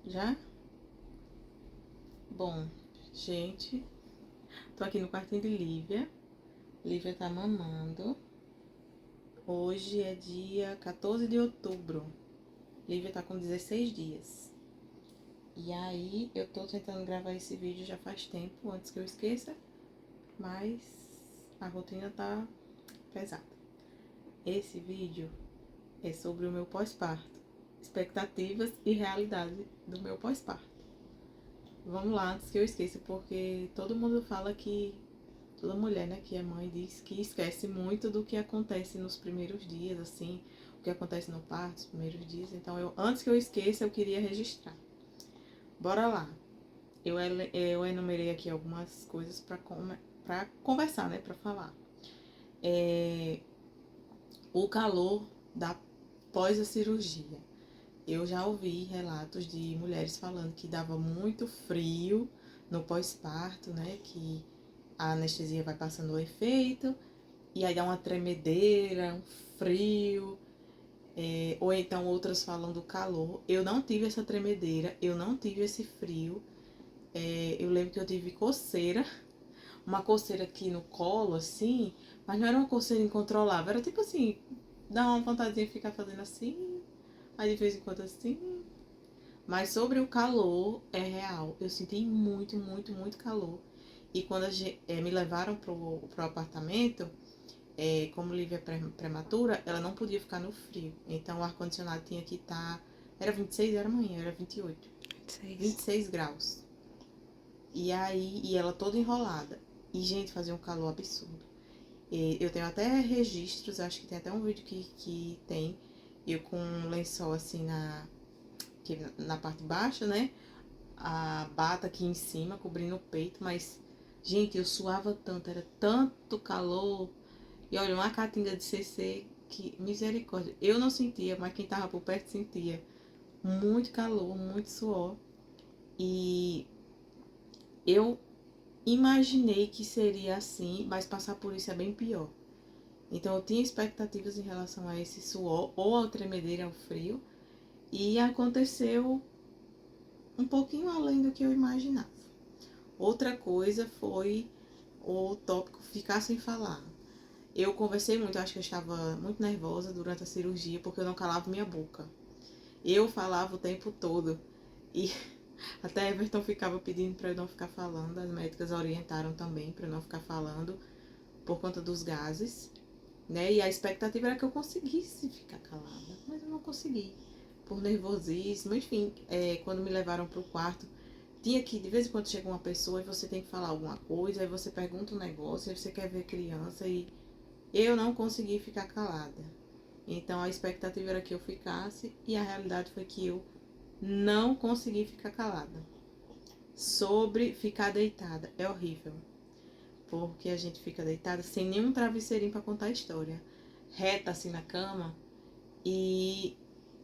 Já? Bom, gente, tô aqui no quartinho de Lívia. Lívia tá mamando. Hoje é dia 14 de outubro. Lívia tá com 16 dias. E aí, eu tô tentando gravar esse vídeo já faz tempo, antes que eu esqueça. Mas a rotina tá pesada. Esse vídeo é sobre o meu pós-parto. Expectativas e realidade do meu pós-parto. Vamos lá, antes que eu esqueça, porque todo mundo fala que toda mulher, né, que é mãe, diz que esquece muito do que acontece nos primeiros dias, assim, o que acontece no parto, os primeiros dias. Então, antes que eu esqueça, eu queria registrar. Bora lá. Eu enumerei aqui algumas coisas para conversar, né, para falar. O calor da pós a cirurgia. Eu já ouvi relatos de mulheres falando que dava muito frio no pós-parto, né, que a anestesia vai passando o efeito. E aí dá uma tremedeira, um frio, ou então outras falam do calor. Eu não tive essa tremedeira, eu não tive esse frio. Eu lembro que eu tive coceira, uma coceira aqui no colo, assim, mas não era uma coceira incontrolável, era tipo assim, dá uma vontade de ficar fazendo assim, aí de vez em quando assim. Mas sobre o calor, é real. Eu senti muito, muito, muito calor. E quando me levaram pro apartamento, como Lívia é prematura, ela não podia ficar no frio. Então o ar-condicionado tinha que estar. Era 26, era amanhã, era 28. 26 graus. E aí, e ela toda enrolada. E, gente, fazia um calor absurdo. Eu tenho até registros, acho que tem até um vídeo que tem. Eu com um lençol assim na parte baixa, né? A bata aqui em cima, cobrindo o peito, mas, gente, eu suava tanto, era tanto calor. E olha, uma catinga de CC que, misericórdia, eu não sentia, mas quem tava por perto sentia. Muito calor, muito suor. E eu imaginei que seria assim, mas passar por isso é bem pior. Então eu tinha expectativas em relação a esse suor, ou ao tremedeiro, ao frio. E aconteceu um pouquinho além do que eu imaginava. Outra coisa foi o tópico ficar sem falar. Eu conversei muito, acho que eu estava muito nervosa durante a cirurgia, porque eu não calava minha boca. Eu falava o tempo todo. E até Everton ficava pedindo para eu não ficar falando. As médicas orientaram também para eu não ficar falando por conta dos gases, né? E a expectativa era que eu conseguisse ficar calada, mas eu não consegui. Por nervosismo, enfim, quando me levaram para o quarto, tinha que, de vez em quando chega uma pessoa e você tem que falar alguma coisa, aí você pergunta um negócio, aí você quer ver criança e eu não consegui ficar calada. Então a expectativa era que eu ficasse e a realidade foi que eu não consegui ficar calada. Sobre ficar deitada, é horrível. Porque a gente fica deitada sem nenhum travesseirinho para contar a história. Reta assim na cama. E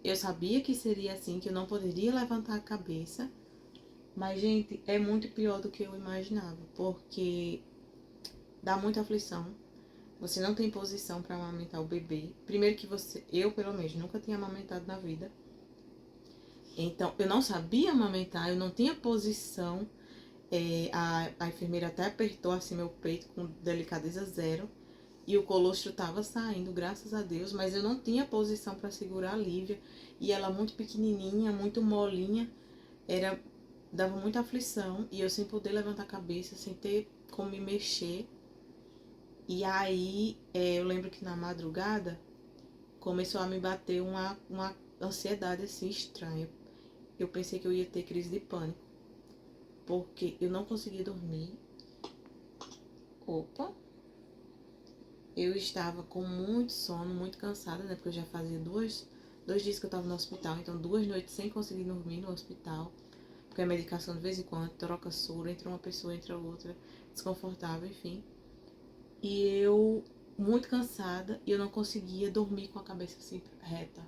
eu sabia que seria assim, que eu não poderia levantar a cabeça. Mas, gente, é muito pior do que eu imaginava. Porque dá muita aflição. Você não tem posição para amamentar o bebê. Primeiro que eu pelo menos, nunca tinha amamentado na vida. Então, eu não sabia amamentar, eu não tinha posição. A enfermeira até apertou assim meu peito com delicadeza zero. E o colostro estava saindo, graças a Deus. Mas eu não tinha posição para segurar a Lívia. E ela muito pequenininha, muito molinha. Dava muita aflição. E eu sem poder levantar a cabeça, sem ter como me mexer. E aí, eu lembro que na madrugada começou a me bater uma ansiedade assim estranha. Eu pensei que eu ia ter crise de pânico, porque eu não conseguia dormir. Opa! Eu estava com muito sono, muito cansada, né? Porque eu já fazia dois dias que eu estava no hospital, então 2 noites sem conseguir dormir no hospital. Porque a medicação de vez em quando troca soro, entra uma pessoa, entra outra, desconfortável, enfim. E eu muito cansada e eu não conseguia dormir com a cabeça assim reta.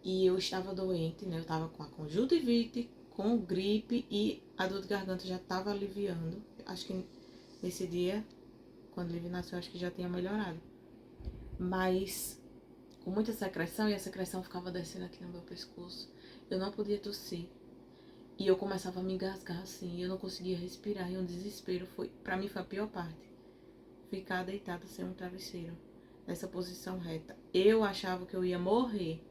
E eu estava doente, né? Eu estava com a conjuntivite, com gripe e a dor de garganta já estava aliviando. Acho que nesse dia, quando ele nasceu, acho que já tinha melhorado. Mas com muita secreção e a secreção ficava descendo aqui no meu pescoço. Eu não podia tossir. E eu começava a me engasgar assim, eu não conseguia respirar, e um desespero foi, pra mim foi a pior parte. Ficar deitada sem um travesseiro, nessa posição reta. Eu achava que eu ia morrer.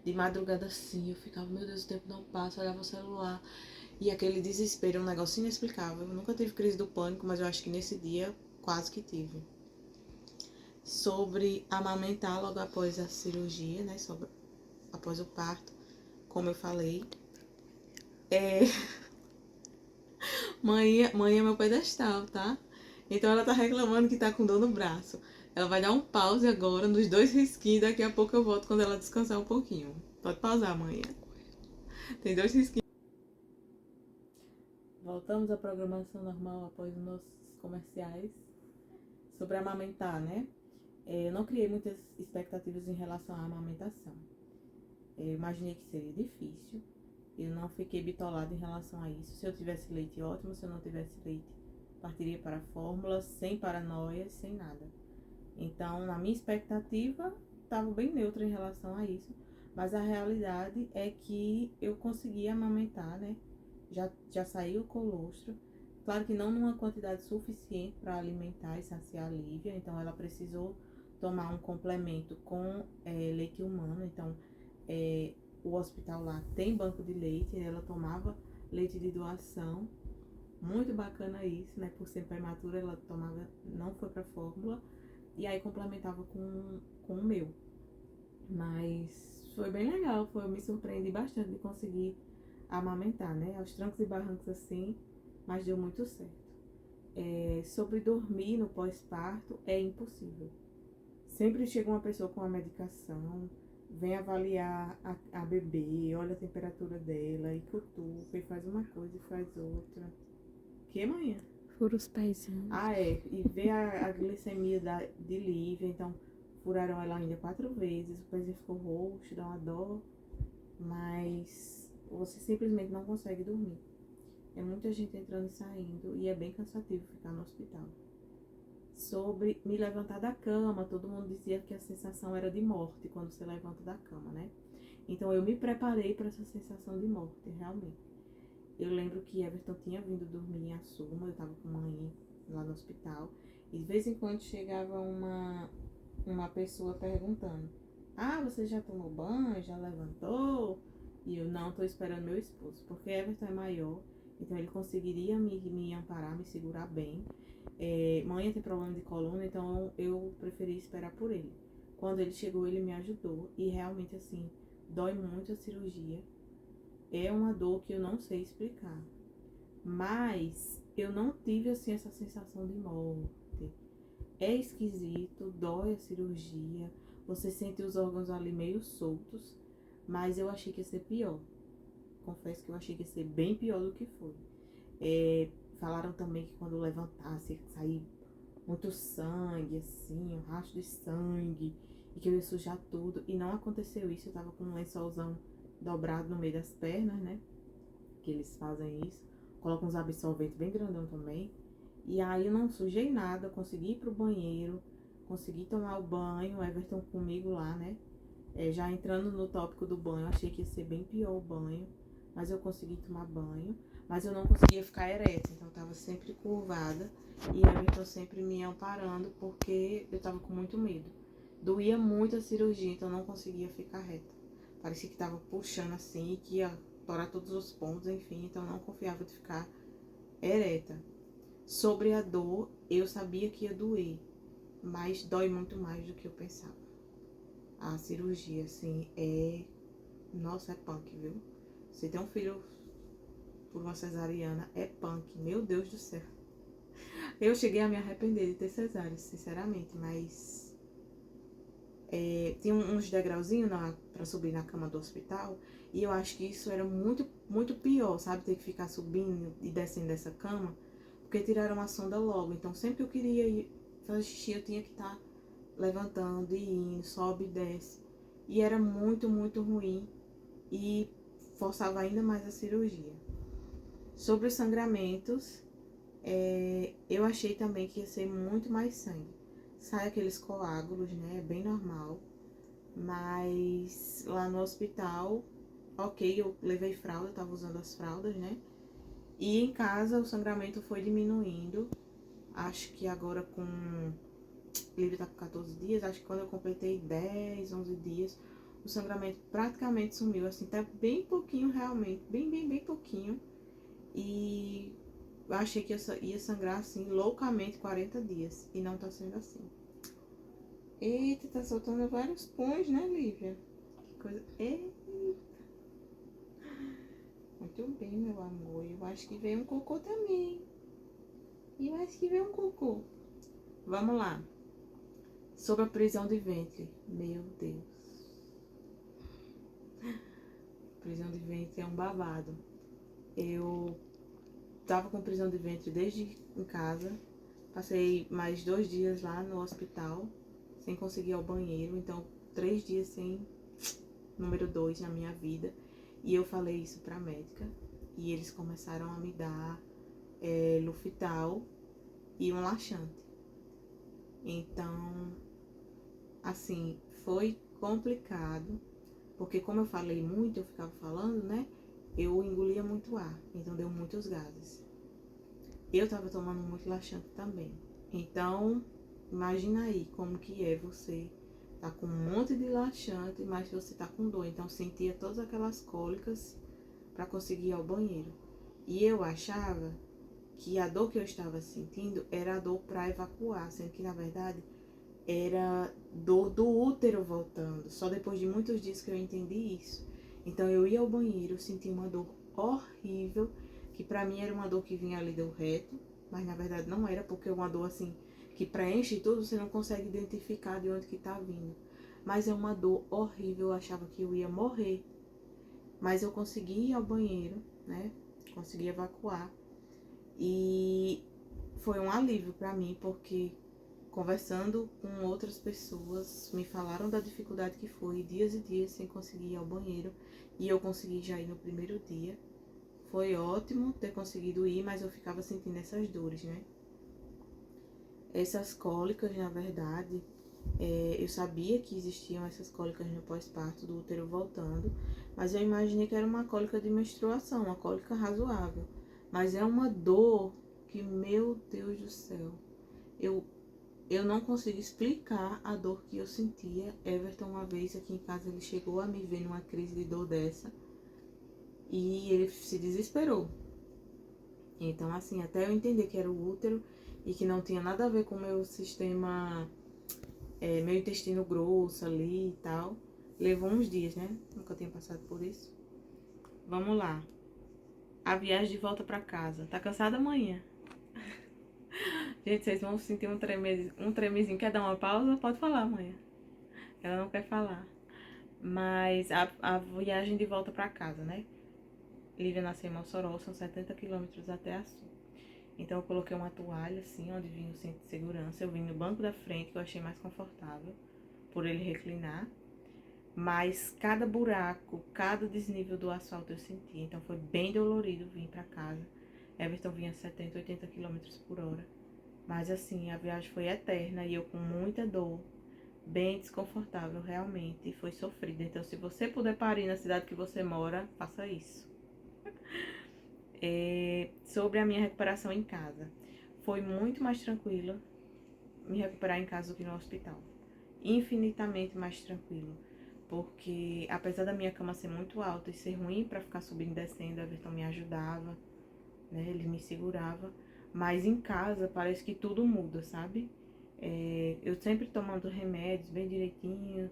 De madrugada assim, eu ficava, meu Deus, o tempo não passa, olhava o celular. E aquele desespero, um negócio inexplicável. Eu nunca tive crise do pânico, mas eu acho que nesse dia quase que tive. Sobre amamentar logo após a cirurgia, né? Após o parto, como eu falei. Mãe é meu pedestal, tá? Então ela tá reclamando que tá com dor no braço. Ela vai dar um pause agora nos 2 risquinhos. Daqui a pouco eu volto quando ela descansar um pouquinho. Pode pausar, mãe. Tem 2 risquinhos. Voltamos à programação normal após os nossos comerciais. Sobre amamentar, né? Eu não criei muitas expectativas em relação à amamentação. Eu imaginei que seria difícil. Eu não fiquei bitolada em relação a isso. Se eu tivesse leite, ótimo. Se eu não tivesse leite, partiria para a fórmula, sem paranoias, sem nada. Então, na minha expectativa, estava bem neutra em relação a isso. Mas a realidade é que eu consegui amamentar, né? Já saiu o colostro. Claro que não numa quantidade suficiente para alimentar e saciar a Lívia. Então, ela precisou tomar um complemento com leite humano. Então, o hospital lá tem banco de leite. Ela tomava leite de doação. Muito bacana isso, né? Por ser prematura, ela tomava, não foi para fórmula. E aí complementava com o meu. Mas foi bem legal, eu me surpreendi bastante de conseguir amamentar, né? Aos trancos e barrancos assim, mas deu muito certo. Sobre dormir no pós-parto, é impossível. Sempre chega uma pessoa com a medicação, vem avaliar a bebê, olha a temperatura dela, e cutuca, e faz uma coisa e faz outra. Que, manhã? Fura os pezinhos. E vê a glicemia de Lívia, então furaram ela ainda 4 vezes, o pezinho ficou roxo, dá uma dor, mas você simplesmente não consegue dormir. É muita gente entrando e saindo e é bem cansativo ficar no hospital. Sobre me levantar da cama, todo mundo dizia que a sensação era de morte quando você levanta da cama, né? Então eu me preparei para essa sensação de morte, realmente. Eu lembro que Everton tinha vindo dormir em Assuma, eu tava com a mãe lá no hospital, e de vez em quando chegava uma pessoa perguntando: ah, você já tomou banho? Já levantou? E eu não, tô esperando meu esposo, porque Everton é maior, então ele conseguiria me amparar, me segurar bem. Mãe tem problema de coluna, então eu preferi esperar por ele. Quando ele chegou, ele me ajudou, e realmente assim, dói muito a cirurgia. É uma dor que eu não sei explicar. Mas eu não tive assim essa sensação de morte. É esquisito, dói a cirurgia. Você sente os órgãos ali meio soltos. Mas eu achei que ia ser pior. Confesso que eu achei que ia ser bem pior do que foi. Falaram também que quando levantasse ia sair muito sangue, assim, um rastro de sangue. E que eu ia sujar tudo. E não aconteceu isso. Eu tava com um lençolzão dobrado no meio das pernas, né? Que eles fazem isso. Colocam uns absorventes bem grandão também. E aí eu não sujei nada, consegui ir pro banheiro, consegui tomar o banho, o Everton comigo lá, né? Já entrando no tópico do banho, achei que ia ser bem pior o banho, mas eu consegui tomar banho, mas eu não conseguia ficar ereta, então eu tava sempre curvada e Everton sempre me amparando porque eu tava com muito medo. Doía muito a cirurgia, então eu não conseguia ficar reta. Parecia que tava puxando assim, que ia torar todos os pontos, enfim, então eu não confiava de ficar ereta. Sobre a dor, eu sabia que ia doer, mas dói muito mais do que eu pensava. A cirurgia, assim, Nossa, é punk, viu? Você tem um filho por uma cesariana, é punk, meu Deus do céu. Eu cheguei a me arrepender de ter cesárea, sinceramente, mas... tinha uns degrauzinhos pra subir na cama do hospital, e eu acho que isso era muito, muito pior, sabe? Ter que ficar subindo e descendo dessa cama, porque tiraram a sonda logo. Então, sempre que eu queria ir fazer xixi, eu tinha que estar levantando e indo, sobe e desce. E era muito, muito ruim e forçava ainda mais a cirurgia. Sobre os sangramentos, eu achei também que ia ser muito mais sangue. Sai aqueles coágulos, né? É bem normal. Mas lá no hospital, ok, eu levei fralda, eu tava usando as fraldas, né? E em casa o sangramento foi diminuindo. Acho que agora com... Lívia tá com 14 dias, acho que quando eu completei 10, 11 dias, o sangramento praticamente sumiu, assim, tá bem pouquinho realmente, bem pouquinho. E eu achei que ia sangrar, assim, loucamente 40 dias, e não tá sendo assim. Eita, tá soltando vários pães, né, Lívia? Que coisa... Eita. Muito bem, meu amor, eu acho que veio um cocô também. Eu acho que veio um cocô. Vamos lá. Sobre a prisão de ventre. Meu Deus. Prisão de ventre é um babado. Eu tava com prisão de ventre desde em casa. Passei mais 2 dias lá no hospital, sem conseguir ir ao banheiro. Então, 3 dias sem número 2 na minha vida. E eu falei isso pra médica. E eles começaram a me dar Lufital e um laxante. Então, assim, foi complicado. Porque como eu falei muito, eu ficava falando, né? Eu engolia muito ar, então deu muitos gases. Eu tava tomando muito laxante também. Então, imagina aí como que é você tá com um monte de laxante, mas você tá com dor. Então, sentia todas aquelas cólicas para conseguir ir ao banheiro. E eu achava que a dor que eu estava sentindo era a dor para evacuar, sendo que na verdade era dor do útero voltando. Só depois de muitos dias que eu entendi isso. Então eu ia ao banheiro, sentia uma dor horrível, que pra mim era uma dor que vinha ali do reto, mas na verdade não era, porque é uma dor assim que preenche tudo, você não consegue identificar de onde que tá vindo. Mas é uma dor horrível, eu achava que eu ia morrer. Mas eu consegui ir ao banheiro, né? Consegui evacuar. E foi um alívio pra mim, porque conversando com outras pessoas, me falaram da dificuldade que foi, dias e dias sem conseguir ir ao banheiro, e eu consegui já ir no primeiro dia. Foi ótimo ter conseguido ir, mas eu ficava sentindo essas dores, né? Essas cólicas, na verdade, eu sabia que existiam essas cólicas no pós-parto do útero voltando, mas eu imaginei que era uma cólica de menstruação, uma cólica razoável. Mas é uma dor que, meu Deus do céu, eu não consigo explicar a dor que eu sentia. Everton, uma vez aqui em casa, ele chegou a me ver numa crise de dor dessa e ele se desesperou. Então, assim, até eu entender que era o útero e que não tinha nada a ver com o meu sistema, meu intestino grosso ali e tal, levou uns dias, né? Nunca tinha passado por isso. Vamos lá. A viagem de volta pra casa. Tá cansada amanhã? Gente, vocês vão sentir um tremezinho. Quer dar uma pausa? Pode falar amanhã. Ela não quer falar. Mas a viagem de volta pra casa, né? Lívia nasceu em Mossoró, são 70 quilômetros até Açu. Então eu coloquei uma toalha assim, onde vinha o cinto de segurança. Eu vim no banco da frente, que eu achei mais confortável, por ele reclinar. Mas cada buraco, cada desnível do asfalto eu senti. Então foi bem dolorido vir pra casa. Everton vinha 70, 80 quilômetros por hora. Mas assim, a viagem foi eterna e eu com muita dor, bem desconfortável realmente, e foi sofrida. Então, se você puder parir na cidade que você mora, faça isso. Sobre a minha recuperação em casa, foi muito mais tranquilo me recuperar em casa do que no hospital. Infinitamente mais tranquilo. Porque, apesar da minha cama ser muito alta e ser ruim para ficar subindo e descendo, o Everton me ajudava, né? Ele me segurava. Mas em casa parece que tudo muda, sabe? Eu sempre tomando remédios bem direitinho,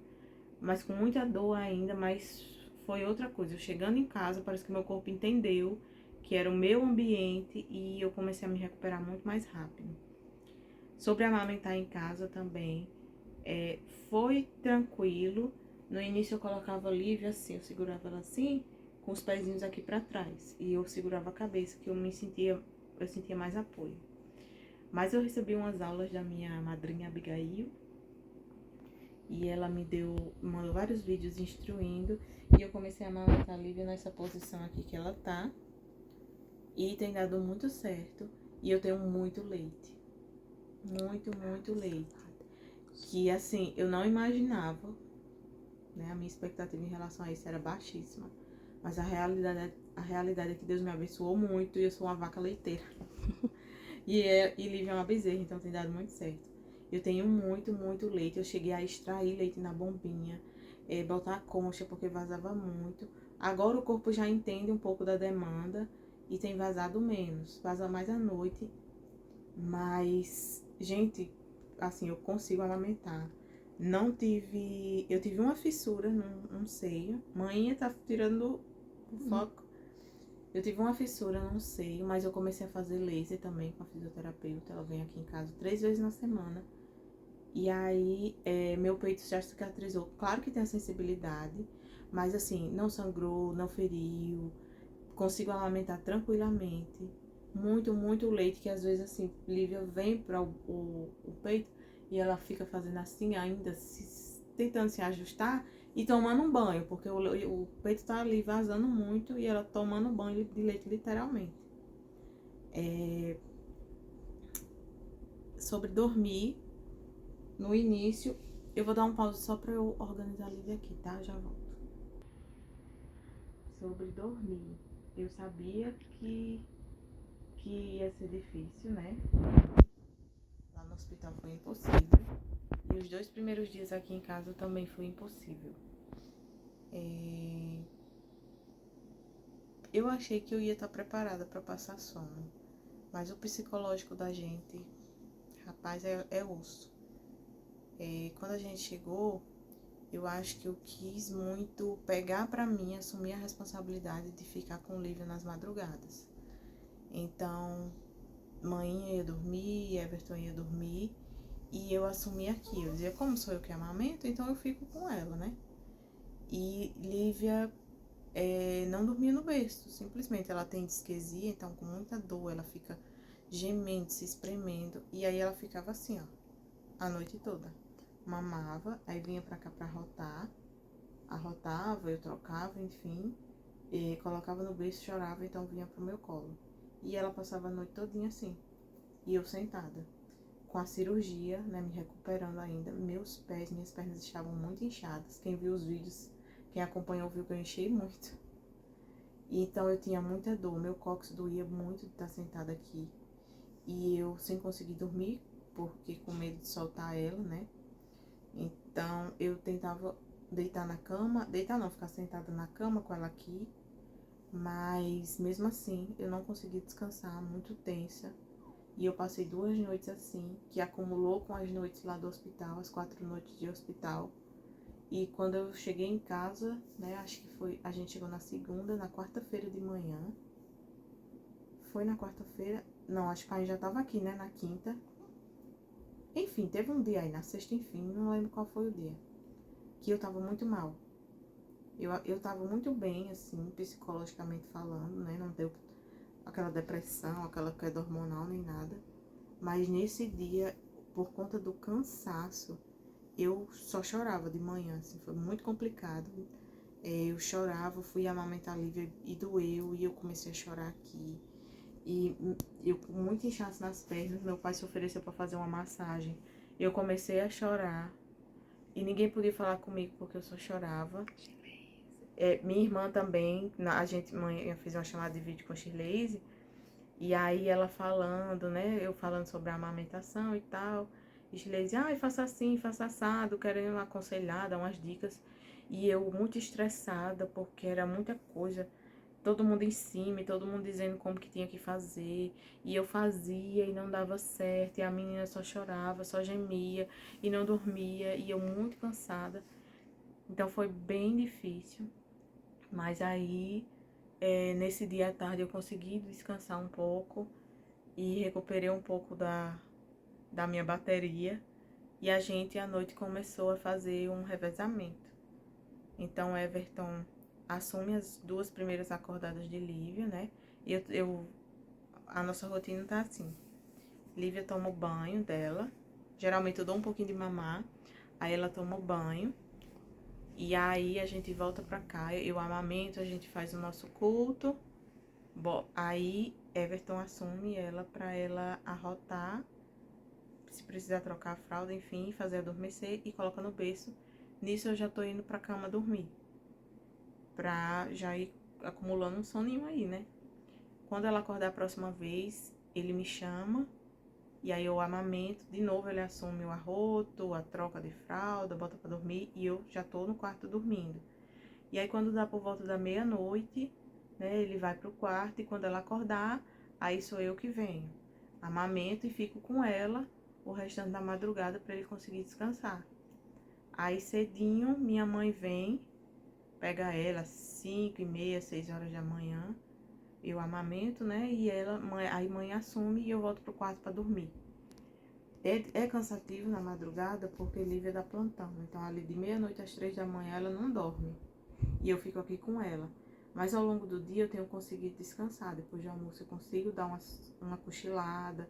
mas com muita dor ainda, mas foi outra coisa. Eu chegando em casa, parece que meu corpo entendeu que era o meu ambiente e eu comecei a me recuperar muito mais rápido. Sobre amamentar em casa também, foi tranquilo. No início eu colocava a Lívia assim, eu segurava ela assim, com os pezinhos aqui pra trás. E eu segurava a cabeça, que eu sentia mais apoio. Mas eu recebi umas aulas da minha madrinha Abigail, e ela mandou vários vídeos instruindo, e eu comecei a amamentar a Lívia nessa posição aqui que ela tá. E tem dado muito certo, e eu tenho muito leite. Muito leite. Que assim, eu não imaginava, né? A minha expectativa em relação a isso era baixíssima. Mas a realidade é que Deus me abençoou muito e eu sou uma vaca leiteira. E Lívia é uma bezerra, então tem dado muito certo. Eu tenho muito leite. Eu cheguei a extrair leite na bombinha, botar a concha porque vazava muito. Agora o corpo já entende um pouco da demanda e tem vazado menos. Vaza mais à noite. Mas, gente, assim, eu consigo amamentar. Não tive. Eu tive uma fissura num seio. Mãe tá tirando o foco. Eu tive uma fissura num seio, mas eu comecei a fazer laser também com a fisioterapeuta. Ela vem aqui em casa 3 vezes na semana. E aí, meu peito já cicatrizou. Claro que tem a sensibilidade, mas assim, não sangrou, não feriu. Consigo amamentar tranquilamente. Muito leite, que às vezes assim, Lívia vem para o peito e ela fica fazendo assim ainda, tentando se ajustar e tomando um banho, porque o peito tá ali vazando muito e ela tomando um banho de leite literalmente. Sobre dormir, no início, eu vou dar um pause só pra eu organizar a Lívia aqui, tá? Já volto. Sobre dormir, eu sabia que ia ser difícil, né? Lá no hospital foi impossível. E os 2 primeiros dias aqui em casa também foi impossível. Eu achei que eu ia estar preparada para passar sono. Mas o psicológico da gente, rapaz, é osso. Quando a gente chegou, eu acho que eu quis muito pegar pra mim, assumir a responsabilidade de ficar com o Lívia nas madrugadas. Então, mãe ia dormir, Everton ia dormir, e eu assumi aqui. Eu dizia, como sou eu que amamento, então eu fico com ela, né? E Lívia não dormia no berço, simplesmente. Ela tem disquesia, então com muita dor, ela fica gemendo, se espremendo. E aí ela ficava assim, ó, a noite toda. Mamava, aí vinha pra cá pra arrotar, arrotava, eu trocava, enfim, e colocava no berço, chorava, então vinha pro meu colo. E ela passava a noite todinha assim, e eu sentada. Com a cirurgia, né, me recuperando ainda, minhas pernas estavam muito inchadas. Quem viu os vídeos, quem acompanhou viu que eu enchei muito. E então eu tinha muita dor, meu cóccix doía muito de estar sentada aqui. E eu sem conseguir dormir, porque com medo de soltar ela, né? Então eu tentava deitar na cama, deitar não, ficar sentada na cama com ela aqui. Mas mesmo assim eu não consegui descansar, muito tensa. E eu passei 2 noites assim, que acumulou com as noites lá do hospital, as 4 noites de hospital. E quando eu cheguei em casa, né, acho que foi, a gente chegou na segunda, na quarta-feira de manhã. Foi na quarta-feira? Não, acho que a gente já tava aqui, né, na quinta. Enfim, teve um dia aí, na sexta, enfim, não lembro qual foi o dia. Que eu tava muito mal. Eu tava muito bem, assim, psicologicamente falando, né, não deu aquela depressão, aquela queda hormonal, nem nada. Mas nesse dia, por conta do cansaço, eu só chorava de manhã, assim, foi muito complicado. Eu chorava, fui amamentar a Lívia e doeu, e eu comecei a chorar aqui. E eu com muito inchaço nas pernas, meu pai se ofereceu para fazer uma massagem. Eu comecei a chorar e ninguém podia falar comigo porque eu só chorava. Minha irmã também, mãe, eu fiz uma chamada de vídeo com a Shirley, e aí ela falando, né, eu falando sobre a amamentação e tal. E Shirley, faça assim, faça assado, querendo aconselhar, dar umas dicas. E eu muito estressada porque era muita coisa. Todo mundo em cima, e todo mundo dizendo como que tinha que fazer. E eu fazia e não dava certo. E a menina só chorava, só gemia e não dormia. E eu muito cansada. Então foi bem difícil. Mas aí, nesse dia à tarde, eu consegui descansar um pouco. E recuperei um pouco da minha bateria. E a gente, à noite, começou a fazer um revezamento. Então, Everton assume as 2 primeiras acordadas de Lívia, né? E a nossa rotina tá assim. Lívia toma o banho dela. Geralmente eu dou um pouquinho de mamar. Aí ela toma o banho. E aí a gente volta pra cá. Eu amamento, a gente faz o nosso culto. Bom, aí Everton assume ela pra ela arrotar. Se precisar trocar a fralda, enfim, fazer adormecer e coloca no berço. Nisso eu já tô indo pra cama dormir. Pra já ir acumulando um soninho aí, né? Quando ela acordar a próxima vez, ele me chama e aí eu amamento. De novo ele assume o arroto, a troca de fralda, bota pra dormir e eu já tô no quarto dormindo. E aí quando dá por volta da meia-noite, né, ele vai pro quarto e quando ela acordar, aí sou eu que venho. Amamento e fico com ela o restante da madrugada para ele conseguir descansar. Aí cedinho minha mãe vem, pega ela 5h30, 6 horas da manhã. Eu amamento, né? E aí mãe assume e eu volto pro quarto para dormir. É cansativo na madrugada porque Lívia dá plantão. Então ali de meia-noite às 3 da manhã ela não dorme. E eu fico aqui com ela. Mas ao longo do dia eu tenho conseguido descansar. Depois do almoço eu consigo dar uma cochilada.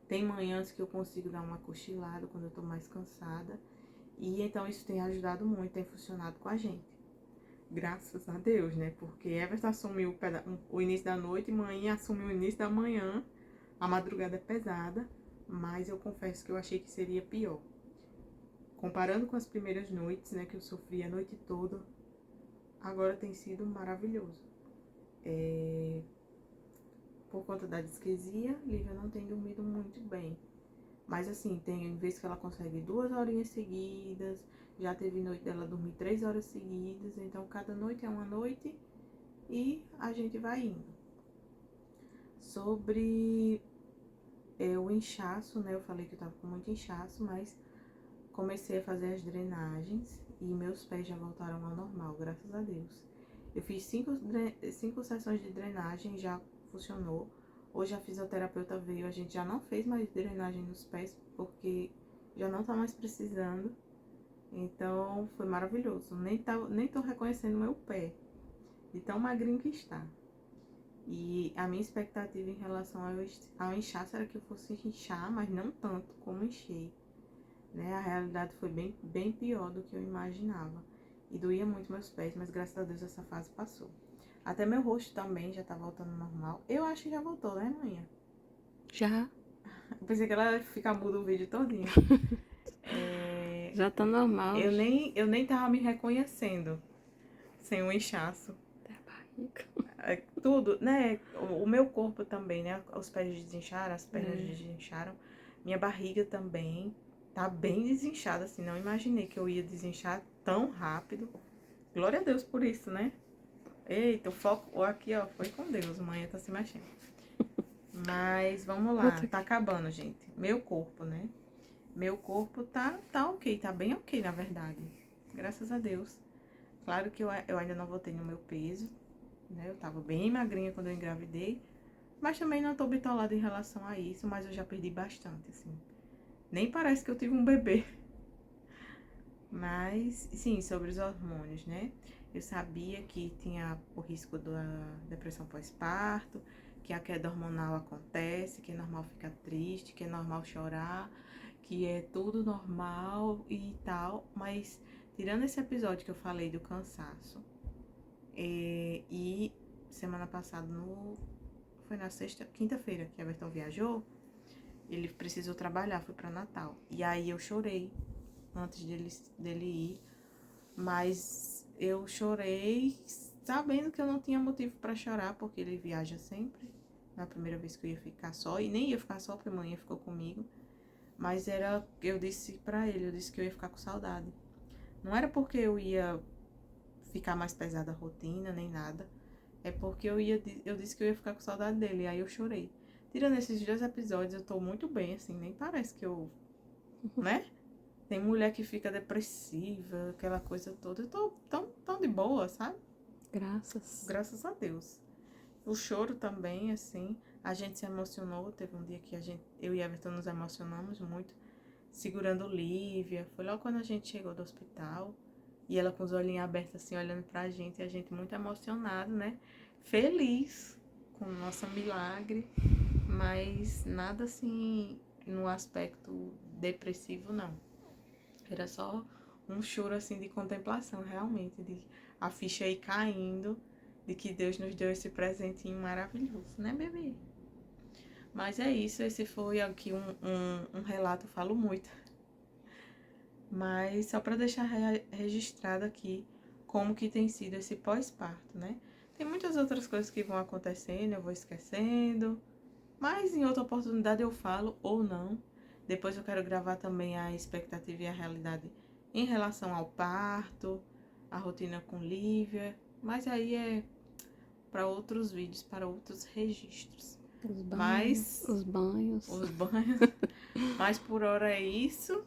Tem manhãs que eu consigo dar uma cochilada quando eu tô mais cansada. E então isso tem ajudado muito, tem funcionado com a gente. Graças a Deus, né? Porque Everton assumiu o início da noite e mãe assumiu o início da manhã. A madrugada é pesada, mas eu confesso que eu achei que seria pior. Comparando com as primeiras noites, né? Que eu sofri a noite toda, agora tem sido maravilhoso. Por conta da disquesia, Lívia não tem dormido muito bem. Mas assim, tem vezes que ela consegue 2 horinhas seguidas, já teve noite dela dormir 3 horas seguidas, então cada noite é uma noite e a gente vai indo. Sobre o inchaço, né? Eu falei que eu tava com muito inchaço, mas comecei a fazer as drenagens e meus pés já voltaram ao normal, graças a Deus. Eu fiz 5 sessões de drenagem, já funcionou. Hoje a fisioterapeuta veio, a gente já não fez mais drenagem nos pés, porque já não tá mais precisando. Então, foi maravilhoso. Nem tô reconhecendo meu pé, de tão magrinho que está. E a minha expectativa em relação ao inchaço era que eu fosse inchar, mas não tanto como enchei. Né? A realidade foi bem pior do que eu imaginava. E doía muito meus pés, mas graças a Deus essa fase passou. Até meu rosto também já tá voltando ao normal. Eu acho que já voltou, né, manhã? Já. Eu pensei que ela ia ficar muda o vídeo todinho. Já tá normal. Eu nem tava me reconhecendo sem o inchaço. Da barriga. Tudo, né? O meu corpo também, né? Os pés desincharam, as pernas desincharam. Minha barriga também tá bem desinchada, assim. Não imaginei que eu ia desinchar tão rápido. Glória a Deus por isso, né? Eita, o foco aqui, ó, foi com Deus. Amanhã tá se mexendo. Mas vamos lá, tá acabando, gente. Meu corpo, né? Meu corpo tá ok, tá bem ok, na verdade. Graças a Deus. Claro que eu ainda não voltei no meu peso, né? Eu tava bem magrinha quando eu engravidei. Mas também não tô bitolada em relação a isso, mas eu já perdi bastante, assim. Nem parece que eu tive um bebê. Mas, sim, sobre os hormônios, né? Eu sabia que tinha o risco da depressão pós-parto, que a queda hormonal acontece, que é normal ficar triste, que é normal chorar, que é tudo normal e tal. Mas, tirando esse episódio que eu falei do cansaço, e semana passada, foi na quinta-feira que a Everton viajou, ele precisou trabalhar, foi pra Natal. E aí eu chorei antes dele ir, mas eu chorei sabendo que eu não tinha motivo pra chorar, porque ele viaja sempre. Na primeira vez que eu ia ficar só, e nem ia ficar só, porque a mãe ficou comigo. Mas eu disse pra ele, eu disse que eu ia ficar com saudade. Não era porque eu ia ficar mais pesada a rotina, nem nada. É porque eu disse que eu ia ficar com saudade dele, e aí eu chorei. Tirando esses 2 episódios, eu tô muito bem, assim, nem parece que eu, né? Tem mulher que fica depressiva, aquela coisa toda. Eu tô tão de boa, sabe? Graças a Deus. O choro também, assim, a gente se emocionou. Teve um dia que eu e Everton nos emocionamos muito, segurando Lívia. Foi logo quando a gente chegou do hospital. E ela com os olhinhos abertos, assim, olhando pra gente. E a gente muito emocionado, né? Feliz com o nosso milagre. Mas nada, assim, no aspecto depressivo, não. Era só um choro, assim, de contemplação, realmente. De a ficha aí caindo, de que Deus nos deu esse presentinho maravilhoso, né, bebê? Mas é isso, esse foi aqui um relato, eu falo muito. Mas só para deixar registrado aqui como que tem sido esse pós-parto, né? Tem muitas outras coisas que vão acontecendo, eu vou esquecendo. Mas em outra oportunidade eu falo ou não. Depois eu quero gravar também a expectativa e a realidade em relação ao parto, a rotina com Lívia. Mas aí é para outros vídeos, para outros registros. Os banhos. Mas Os banhos. os banhos. Mas por hora é isso,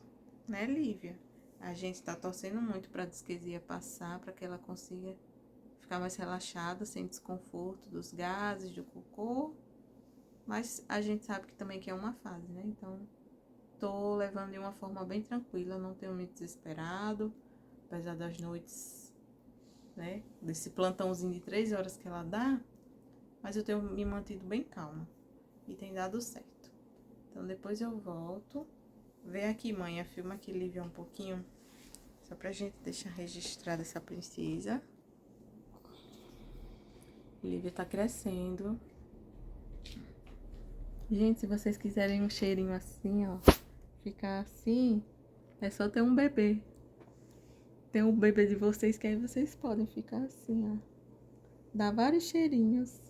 né, Lívia? A gente tá torcendo muito pra disquesia passar, para que ela consiga ficar mais relaxada, sem desconforto dos gases, do cocô. Mas a gente sabe que também que é uma fase, né? Então, tô levando de uma forma bem tranquila, não tenho me desesperado, apesar das noites, né? Desse plantãozinho de 3 horas que ela dá, mas eu tenho me mantido bem calma e tem dado certo. Então, depois eu volto. Vem aqui, mãe, filma aqui, Lívia, um pouquinho, só pra gente deixar registrada essa princesa. Lívia tá crescendo. Gente, se vocês quiserem um cheirinho assim, ó, ficar assim, é só ter um bebê. Tem um bebê de vocês que aí vocês podem ficar assim, ó. Dá vários cheirinhos,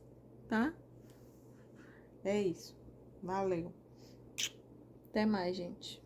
tá? É isso. Valeu. Até mais, gente.